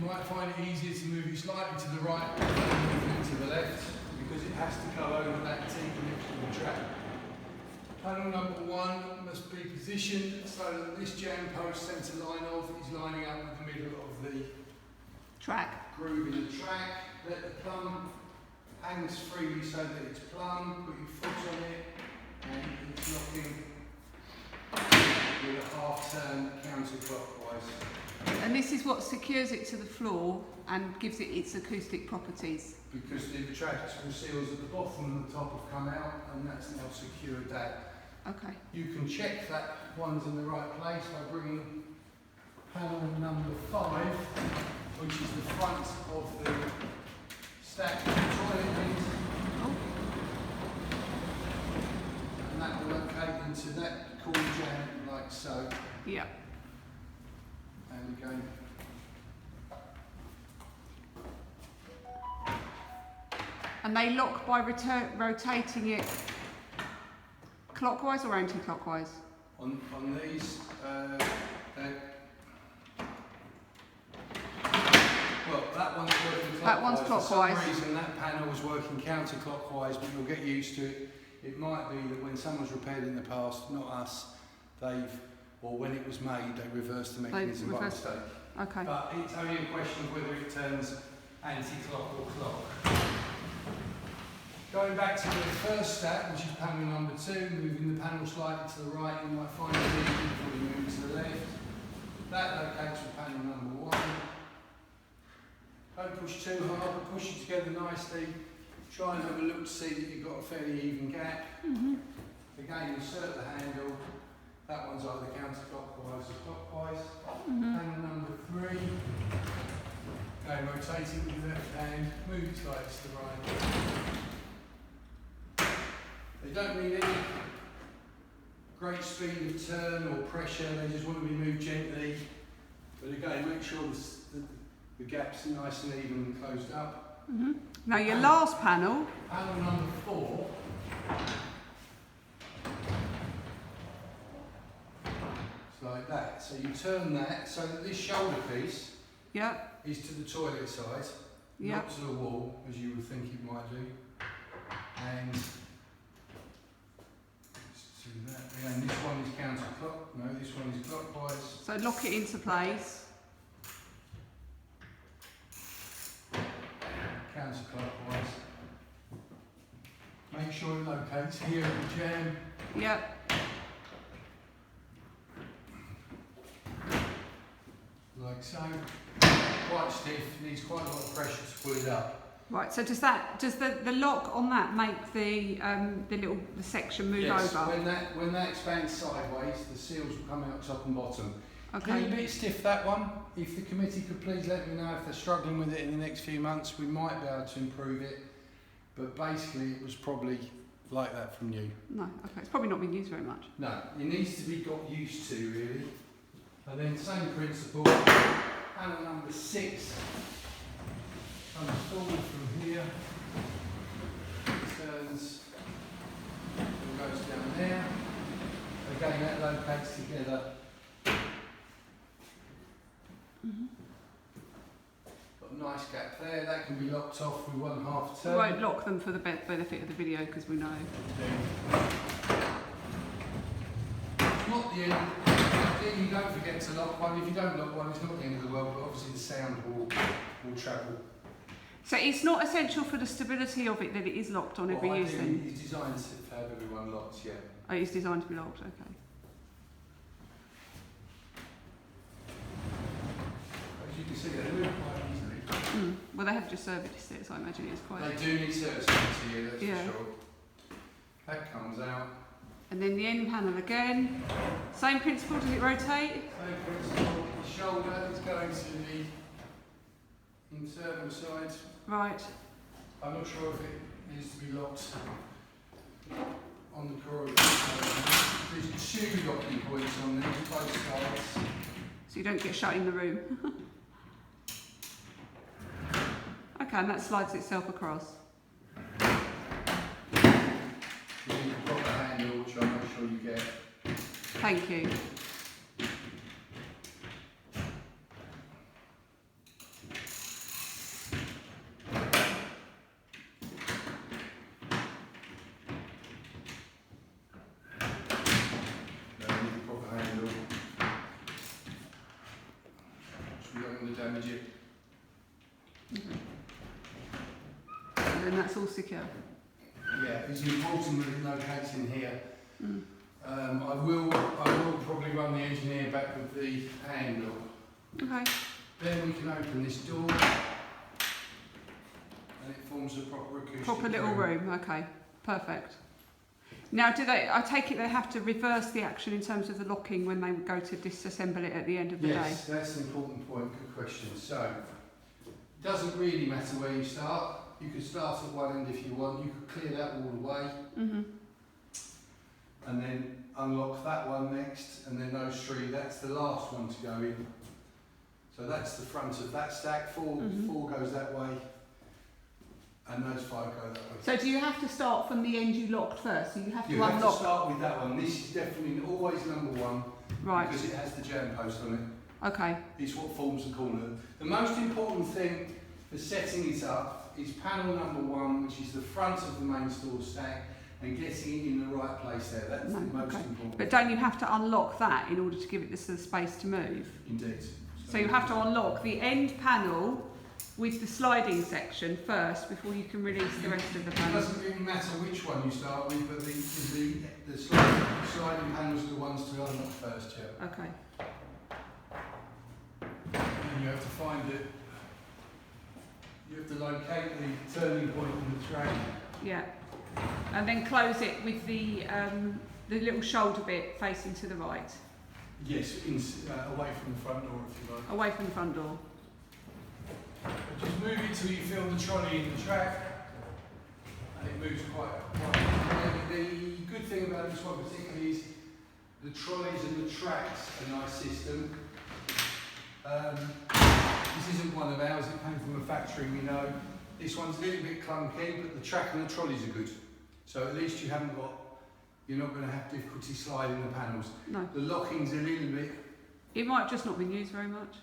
might find it easier to move it slightly to the right than move it to the left, because it has to go over that T connection of the track. Panel number 1 must be positioned so that this jam post centre line off is lining up with the middle of the track. Groove in the track. Let the plumb hang freely so that it's plumb. Put your foot on it and it's locking with a half turn counterclockwise. And this is what secures it to the floor and gives it its acoustic properties. Because the retractable seals at the bottom and the top have come out, and that's now secured that. Okay. You can check that one's in the right place by bringing panel number 5, which is the front of the stack toilet lid. Oh. And that will locate into that core jam like so. Yeah. And again. And they lock by rotating it clockwise or anti-clockwise? On these, well, that one's working clockwise. That one's clockwise. For some reason that panel was working counter-clockwise, but you'll get used to it. It might be that when someone's repaired in the past, not us, or when it was made, they reversed the mechanism by mistake. Okay. But it's only a question of whether it turns anti-clock or clock. Going back to the first stack, which is panel number 2, moving the panel slightly to the right, you might find it easy before you move to the left. That locates with panel number 1. Don't push too hard, but push it together nicely. Try and have a look to see that you've got a fairly even gap. Again, insert the handle. That one's either counterclockwise or clockwise. Panel number 3. Again, rotate it with the left hand, move it slightly to the right. They don't need any great speed of turn or pressure, they just want to be moved gently. But again, make sure the gap's nice and even and closed up. Now your last panel. Panel number 4. It's like that. So you turn that so that this shoulder piece is to the toilet side, not to the wall, as you would think it might do. And that. Again, this one is counter-clock. No, this one is clockwise. So lock it into place. Counter-clockwise. Make sure it locates here at the jam. Yep. Like so. Quite stiff. Needs quite a lot of pressure to pull it up. Right, so does the lock on that make the section move yes, over? when that expands sideways, the seals will come out top and bottom. Okay. A bit stiff, that one. If the committee could please let me know if they're struggling with it in the next few months, we might be able to improve it. But basically, it was probably like that from new. No, okay. It's probably not been used very much. No, it needs to be got used to, really. And then same principle, panel number 6. Comes forward from here, turns, and goes down there. Again, that locates together. Got a nice gap there, that can be locked off with 1/2 turn. We won't lock them for the benefit of the video because we know. Not the end. You don't forget to lock one. If you don't lock one, it's not the end of the world, but obviously the sound will travel. So it's not essential for the stability of it that it is locked on every use then? It's designed to have everyone locked, yeah. Oh, it's designed to be locked, okay. As you can see, they move quite easily. Well, they have just serviced it, so I imagine it's quite... They do need servicing here, that's for sure. That comes out. And then the end panel again. Same principle, does it rotate? Same principle, the shoulder is going to the internal side. Right. I'm not sure if it needs to be locked on the corridor. There's 2 locking points on there, both sides. So you don't get shut in the room. Okay, and that slides itself across. You need a proper handle, which I'll make sure you get. Thank you. damage it. And then that's all secure. Yeah, it's important that it locates in here. Mm. I will probably run the engineer back with the handle. Okay. Then we can open this door, and it forms a proper acoustic Proper little room. Okay. Perfect. Now, I take it they have to reverse the action in terms of the locking when they go to disassemble it at the end of the day? Yes, that's an important point. Good question. So, it doesn't really matter where you start. You could start at one end if you want. You could clear that all the way. Mm-hmm. And then unlock that one next, and then those three, that's the last one to go in. So that's the front of that stack, four goes that way, and those 5 go that way. So do you have to start from the end you locked first? So you have to You unlock? have to start with that one. This is definitely always number 1, right, because it has the jam post on it. Okay. It's what forms the corner. The most important thing for setting it up is panel number 1, which is the front of the main store stack, and getting it in the right place there. That's the most important. But don't you have to unlock that in order to give it the space to move? Indeed. So you have to unlock the end panel with the sliding section first before you can release the rest of the It panel. doesn't really matter which one you start with, but the sliding panels are the ones to unlock first, yeah. Okay. And you have to find it. You have to locate the turning point in the track. Yeah. And then close it with the little shoulder bit facing to the right. Yes, away from the front door if you like. Away from the front door. Just move it till you feel the trolley in the track, and it moves quite quickly. The good thing about this one particularly is the trolleys and the tracks are a nice system. This isn't one of ours, it came from a factory, we know. This one's a little bit clunky, but the track and the trolleys are good. So at least you're not going to have difficulty sliding the panels. No. The locking's a little bit... It might just not be used very much.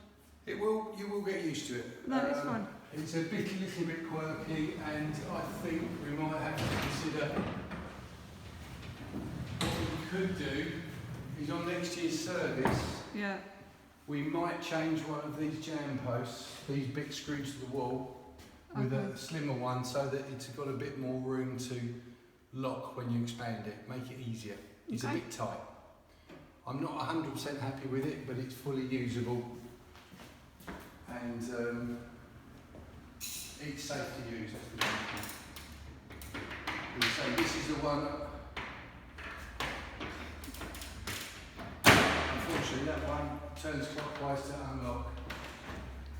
You will get used to it. No, it's fine. It's a little bit quirky, and I think we might have to consider what we could do is on next year's service, Yeah. we might change one of these jam posts, these bits screwed to the wall, with a slimmer one so that it's got a bit more room to lock when you expand it, make it easier. It's a bit tight. I'm not 100% happy with it, but it's fully usable. And it's safe to use. That's the main thing. So this is the one. Unfortunately, that one turns clockwise to unlock.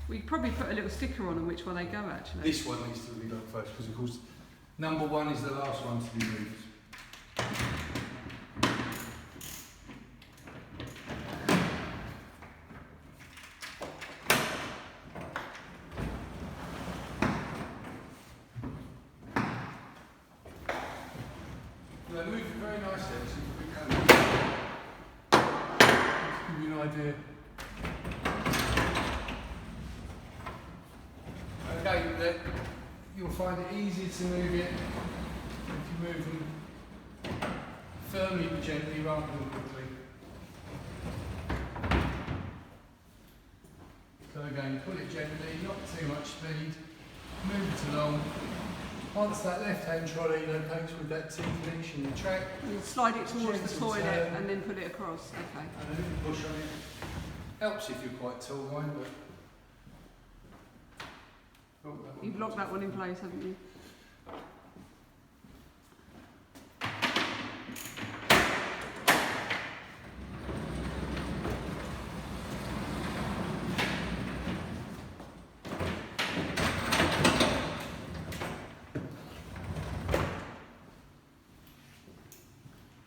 We could probably put a little sticker on which one they go actually. This one needs to be locked first because, of course, number 1 is the last one to be moved. They move very nicely, actually. Just give you an idea. Okay, you'll find it easier to move it if you move them firmly but gently rather than quickly. So again, pull it gently, not too much speed, move it along. Once that left-hand trolley locates with that T-connection in the track, You slide it towards the gentle toilet turn. and then put it across. Okay. and a little push on it. Helps if you're quite tall, mind, but... Oh, that one. You've locked that one in place, haven't you?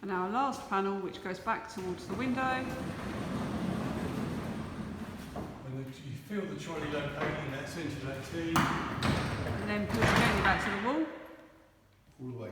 And our last panel, which goes back towards the window. And you feel the trolley locating that centre of that T. And then push gently back to the wall. All the way.